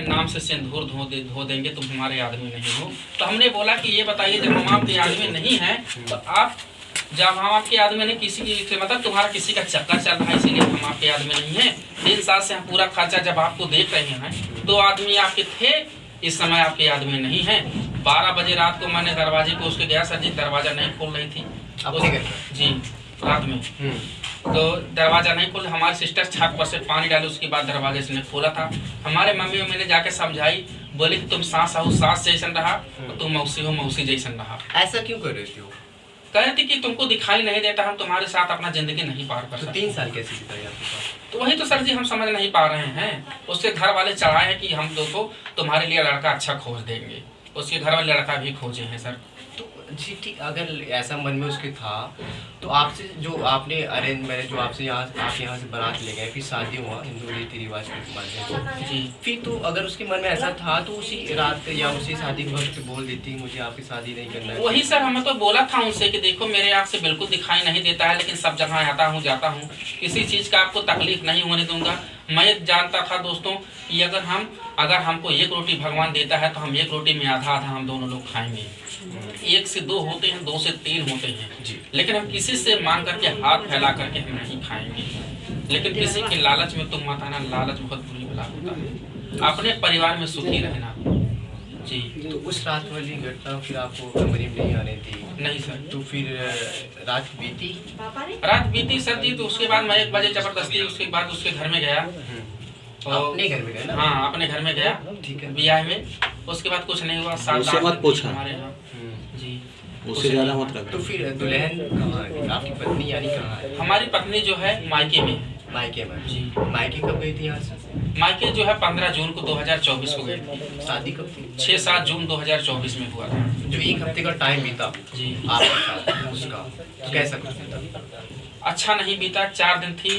के नाम से सिंदूर धो देंगे, तुम हमारे आदमी नहीं हो। तो हमने बोला कि ये बताइए, जब हम आपके आदमी नहीं हैं तो आप, जब हम आपके आदमी नहीं, किसी की मतलब तुम्हारा किसी का चक्कर चल रहा है इसीलिए हम आपके आदमी नहीं हैं। 3 साल से हम पूरा खर्चा जब आपको देख रहे हैं, 2 आदमी आपके थे, इस समय आपके आदमी नहीं हैं। 12 बजे रात को मैंने दरवाजे पे उसके गया, सर जी दरवाज़ा नहीं खोल रही थी जी, रात में तो दरवाज़ा नहीं खोल, हमारी सिस्टर छत पर से पानी डाली, उसके बाद दरवाजे से नहीं खोला था। हमारे मम्मी मैंने जाके समझाई, बोले कि तुम सास हो सास जैसन रहा, और तुम मौसी हो मौसी जैसन रहा। ऐसा क्यों कर रही हो? कह रही थी कि तुमको दिखाई नहीं देता, हम तुम्हारे साथ अपना जिंदगी नहीं पार कर सकते। 3 साल कैसे बिताए आपके साथ? तो वही तो सर जी हम समझ नहीं पा रहे हैं। उसके घर वाले चढ़ाए हैं कि हम देखो तुम्हारे लिए लड़का अच्छा खोज देंगे, उसके घर वाले लड़का भी खोजे हैं सर। तो जी ठीक, अगर ऐसा मन में उसके था तो आपसे जो आपने अरेंज मैरिज जो आपसे आप यहाँ से बारात ले गए, फिर शादी हुआ हिंदू रीति रिवाज के माध्यम से जी, फिर तो अगर उसके मन में ऐसा था तो उसी रात या उसी शादी के वक्त बोल देती मुझे आपकी शादी नहीं करना है। वही सर हमें तो बोला था उनसे कि देखो मेरे आँख से बिल्कुल दिखाई नहीं देता है, लेकिन सब जगह आता हूँ जाता हूँ, किसी चीज़ का आपको तकलीफ नहीं होने दूंगा। मैं जानता था दोस्तों कि अगर हमको 1 रोटी भगवान देता है तो हम 1 रोटी में आधा आधा हम दोनों लोग खाएंगे। 1 से 2 होते हैं, 2 से 3 होते हैं जी, लेकिन हम किसी से मांग करके हाथ फैला करके हम नहीं खाएंगे। लेकिन किसी के लालच में तुम मत आना, लालच बहुत बुरी बला होता है। अपने परिवार में सुखी रहना जी। तो उस रात वाली घटना फिर आपको कमरे में नहीं आने दी? नहीं सर। तो फिर रात बीती सर जी। तो उसके बाद मैं 1 बजे जबरदस्ती उसके बाद उसके घर में गया। अपने घर में गया ना? हाँ अपने घर में गया, ठीक है, ब्याह में। उसके बाद कुछ नहीं हुआ, उससे मत पूछा हमारे यहाँ जी, उससे ज्यादा मत रख। तो फिर दुल्हन कहाँ है? आपकी पत्नी यानी कहाँ है? हमारी पत्नी जो है मायके में है। मायके में जी। मायके कब गई थी यहाँ से? मायके जो है 15 जून को 2024 को गई थी। शादी कब थी? 6-7 जून 2024 में हुआ था। जो 1 हफ्ते का टाइम बीता जी आपके साथ उसका, तो कैसा कुछ बीता? अच्छा नहीं बीता। 4 दिन थी,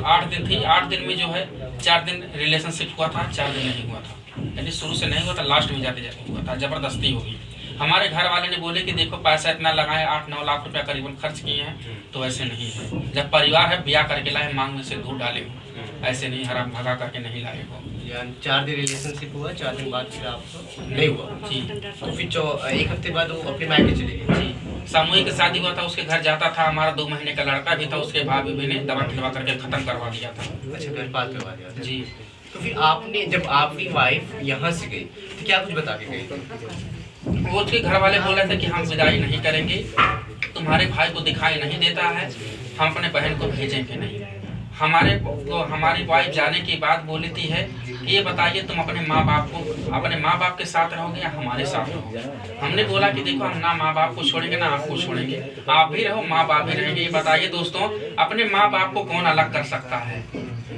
8 दिन थी। 8 दिन में जो है 4 दिन रिलेशनशिप हुआ था, 4 दिन नहीं हुआ था, यानी शुरू से नहीं हुआ था, लास्ट में जाते जाते हुआ था। ज़बरदस्ती होगी। हमारे घर वाले ने बोले कि देखो पैसा इतना लगाए, 8-9 लाख रुपया करीबन खर्च किए हैं, तो ऐसे नहीं है। जब परिवार है ब्याह करके लाए, मांग में से दूर डाले हो, ऐसे नहीं हराम भगा करके नहीं लाए हो। 4 दिन रिलेशनशिप हुआ, 4 दिन बाद फिर आपको नहीं हुआ जी। तो फिर 1 हफ्ते बाद वो अपने मायके चले गए जी। सामूहिक शादी हुआ था, उसके घर जाता था। हमारा 2 महीने का लड़का भी था, उसके भाभी भी ने दवा खिलवा करके खत्म करवा दिया था। अच्छा, गर्भपात करवा दिया था जी। तो फिर आपने जब आपकी वाइफ यहाँ से गई तो क्या कुछ बता के गई थी? वो उसके घर वाले बोले थे कि हम विदाई नहीं करेंगे, तुम्हारे भाई को दिखाई नहीं देता है, हम अपने बहन को भेजेंगे नहीं। हमारी वाइफ जाने के बाद बोली थी है, ये बताइए तुम अपने माँ बाप के साथ रहोगे या हमारे साथ रहोगे? हमने बोला कि देखो हम ना माँ बाप को छोड़ेंगे ना आपको छोड़ेंगे, आप भी रहो माँ बाप भी रहेंगे। ये बताइए दोस्तों, अपने माँ बाप को कौन अलग कर सकता है?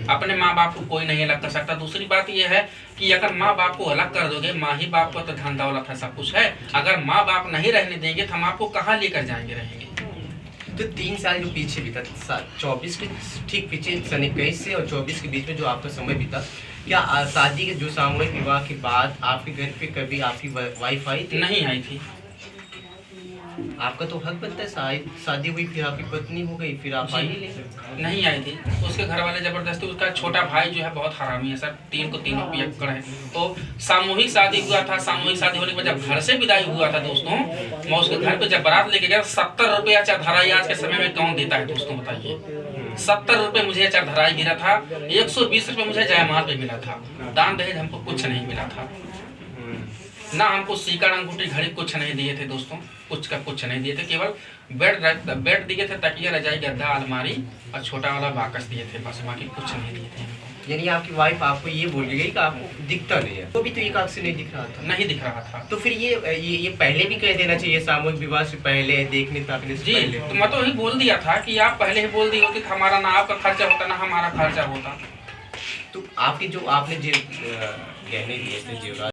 अपने माँ बाप को कोई नहीं अलग कर सकता। दूसरी बात यह है कि अगर माँ बाप को अलग कर दोगे, माँ ही बाप को तो धन दौलत है, सब कुछ है, अगर माँ बाप नहीं रहने देंगे तो हम आपको कहाँ लेकर जाएंगे रहेंगे? तो 3 साल जो पीछे बीता, 24 के ठीक पीछे सन 21 से और 24 के बीच में जो आपका समय बीता, क्या शादी के जो सामूहिक विवाह के बाद आपके घर पे कभी आपकी वाइफ आई थी? नहीं आई थी। आपका तो हक बनता है, शादी हुई फिर आपकी पत्नी हो गई, फिर आप आई नहीं आई थी। उसके घर वाले जबरदस्ती, उसका छोटा भाई जो है बहुत हरामी है सर, 3 को तीनों पियक्कड़ है। तो सामूहिक शादी हुआ था। सामूहिक शादी होने के बाद जब घर से विदाई हुआ था दोस्तों, मैं उसके घर पे जब बारात लेके गया, 70 रुपया चरधराई आज के समय में कौन देता है दोस्तों बताइए? 70 रुपये मुझे चरधराई गिरा था, 120 रुपये मुझे जयमाल पे मिला था। दान दहेज हमको कुछ नहीं मिला था, ना हमको सीकर अंगूठी घड़ी कुछ नहीं दिए थे दोस्तों, कुछ का कुछ नहीं दिए थे। केवल बेड दिए थे, तकिया रजाई गद्दा अलमारी और छोटा वाला बाकस दिए थे, बस बाकी कुछ नहीं दिए थे। यानी आपकी वाइफ आपको ये बोल गई कि आपको दिखता नहीं है? तो भी तो एक आंख से नहीं दिख रहा था? नहीं दिख रहा था। तो फिर ये पहले भी कह देना चाहिए, सामूहिक विवाह से पहले, देखने ताकने से पहले। तो मैं तो वही बोल दिया था कि आप पहले ही बोल दिए होते, हमारा ना आपका खर्चा होता ना हमारा खर्चा होता। तो आपके जो आपने जो गहने दिए थे, जेवरात